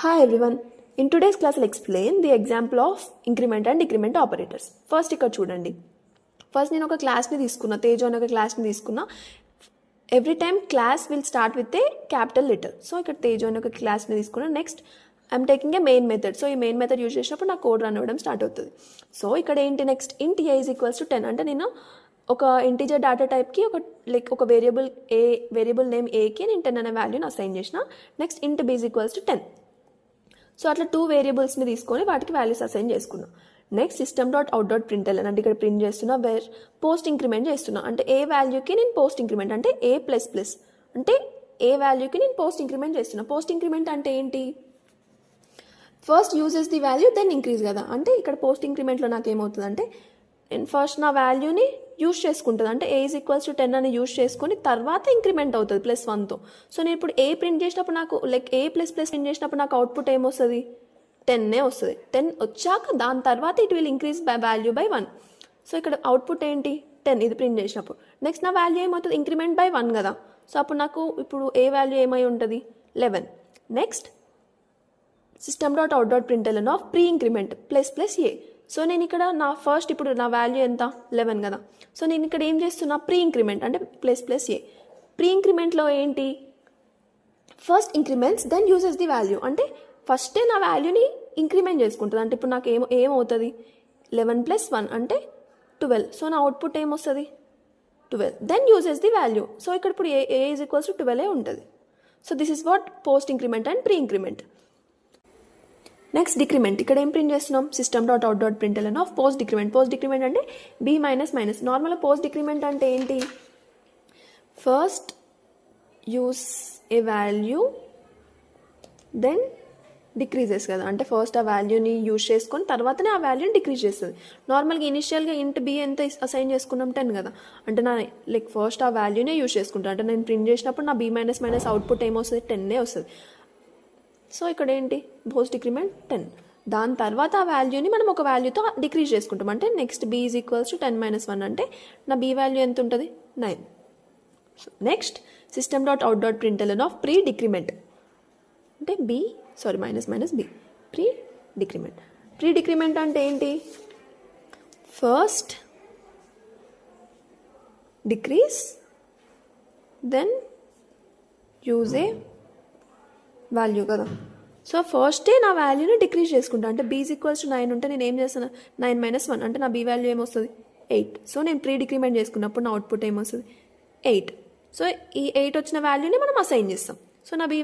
Hi everyone. In today's class, I'll explain the example of increment and decrement operators. First, ఇక్కడ చూడండి. First నేను ఒక క్లాస్ని తీసుకున్నా, తేజ అనే ఒక క్లాస్ని తీసుకున్నా. Every time class will start with a capital letter. So ఇక్కడ తేజ అనే ఒక క్లాస్ని తీసుకున్నా. Next I'm taking a main method. So ఈ మెయిన్ మెథడ్ యూజ్ చేసినప్పుడు నా కోడ్ రన్ అవ్వడం స్టార్ట్ అవుతుంది. సో ఇక్కడ ఏంటి నెక్స్ట్ ఇంట్ ఏ ఈజ్ ఈక్వల్స్ టు 10 అంటే నేను ఒక ఇంటీజర్ డేటా టైప్కి ఒక వేరియబుల్ నేమ్ ఏకి నేను 10 అనే వాల్యూని అసైన్ చేసిన. Next int B is equals to 10. So అట్లా 2 వేరియబుల్స్ని తీసుకొని వాటికి వాల్యూస్ అసైన్ చేసుకున్నాం. Next system dot out dot println అంటే ఇక్కడ ప్రింట్ చేస్తున్నా వేర్ పోస్ట్ ఇంక్రిమెంట్ చేస్తున్నా. అంటే ఏ వాల్యూకి నేను పోస్ట్ ఇంక్రిమెంట్ అంటే ఏ ప్లస్ ప్లస్ అంటే ఏ వాల్యూకి నేను పోస్ట్ ఇంక్రిమెంట్ చేస్తున్నా. పోస్ట్ ఇంక్రిమెంట్ అంటే ఏంటి? First uses the value then increase కదా. అంటే ఇక్కడ పోస్ట్ ఇంక్రిమెంట్లో నాకు ఏమవుతుంది అంటే నేను ఫస్ట్ నా వాల్యూని యూజ్ చేసుకుంటుంది. అంటే ఏ ఈజ్ ఈక్వల్స్ టు 10 అని యూజ్ చేసుకొని తర్వాత ఇంక్రిమెంట్ అవుతుంది +1తో. సో నేను ఇప్పుడు ఏ ప్రింట్ చేసినప్పుడు నాకు ఏ ప్లస్ ప్రింట్ చేసినప్పుడు నాకు అవుట్పుట్ ఏమొస్తుంది? 10 వస్తుంది. 10 వచ్చాక దాని తర్వాత it will increase value by 1. So ఇక్కడ అవుట్పుట్ ఏంటి? 10 ఇది ప్రింట్ చేసినప్పుడు. నెక్స్ట్ నా వాల్యూ ఏమవుతుంది? ఇంక్రిమెంట్ బై 1 కదా. సో అప్పుడు నాకు ఇప్పుడు ఏ వాల్యూ ఏమై ఉంటుంది? 11. Next system dot out dot println of pre increment plus A. So నేను ఇక్కడ నా ఫస్ట్ ఇప్పుడు నా వాల్యూ ఎంత? 11 కదా. సో నేను ఇక్కడ ఏం చేస్తున్నా? ప్రీ ఇంక్రిమెంట్ అంటే ప్లస్ ఏ. ప్రీ ఇంక్రిమెంట్లో ఏంటి? First increments then uses the value. అంటే ఫస్టే నా వాల్యూని ఇంక్రిమెంట్ చేసుకుంటుంది. అంటే ఇప్పుడు నాకు ఏమవుతుంది? 11 + 1 అంటే 12. సో నా అవుట్పుట్ ఏమొస్తుంది? 12. Then uses the value. So ఇక్కడ ఇప్పుడు ఏ ఈజ్ ఈక్వల్స్ టు 12 ఉంటుంది. So this is what post increment and pre increment. Next decrement. ఇక్కడ ఏం ప్రింట్ చేస్తున్నాం? System dot out dot println of post decrement. Post decrement అంటే b minus. నార్మల్గా post decrement అంటే ఏంటి? First use a value then decreases కదా. అంటే first ఆ వాల్యూని యూజ్ చేసుకొని తర్వాతనే ఆ వాల్యూని డిక్రీజ్ చేస్తుంది. నార్మల్గా ఇనిషియల్గా ఇంట్ బి ఎంత అసైన్ చేసుకున్నాం? 10 కదా. అంటే నా ఫస్ట్ ఆ వాల్యూనే యూజ్ చేసుకుంటాను. అంటే నేను ప్రింట్ చేసినప్పుడు నా బి మైనస్ అవుట్పుట్ ఏమొస్తుంది? 10 వస్తుంది. సో ఇక్కడ ఏంటి? Post decrement 10. దాని తర్వాత ఆ వాల్యూని మనం ఒక వాల్యూతో డిక్రీజ్ చేసుకుంటాం. అంటే next b is equals to 10 - 1 అంటే నా బి వాల్యూ ఎంత ఉంటుంది? 9. So next system dot out dot println of pre decrement అంటే minus B pre decrement. Pre decrement అంటే ఏంటి? First decrease then use a value కదా. సో ఫస్టే నా వాల్యూని డిక్రీజ్ చేసుకుంటా. అంటే బీ ఈజ్ ఈక్వల్స్ టు 9 ఉంటే నేను ఏం చేస్తాను? 9 - 1 అంటే నా బీ వాల్యూ ఏమొస్తుంది? 8. సో నేను ప్రీ డిక్రిమెంట్ చేసుకున్నప్పుడు నా అవుట్పుట్ ఏమొస్తుంది? 8. సో ఈ 8 వచ్చిన వాల్యూని మనం అసైన్ చేస్తాం. సో నా బీ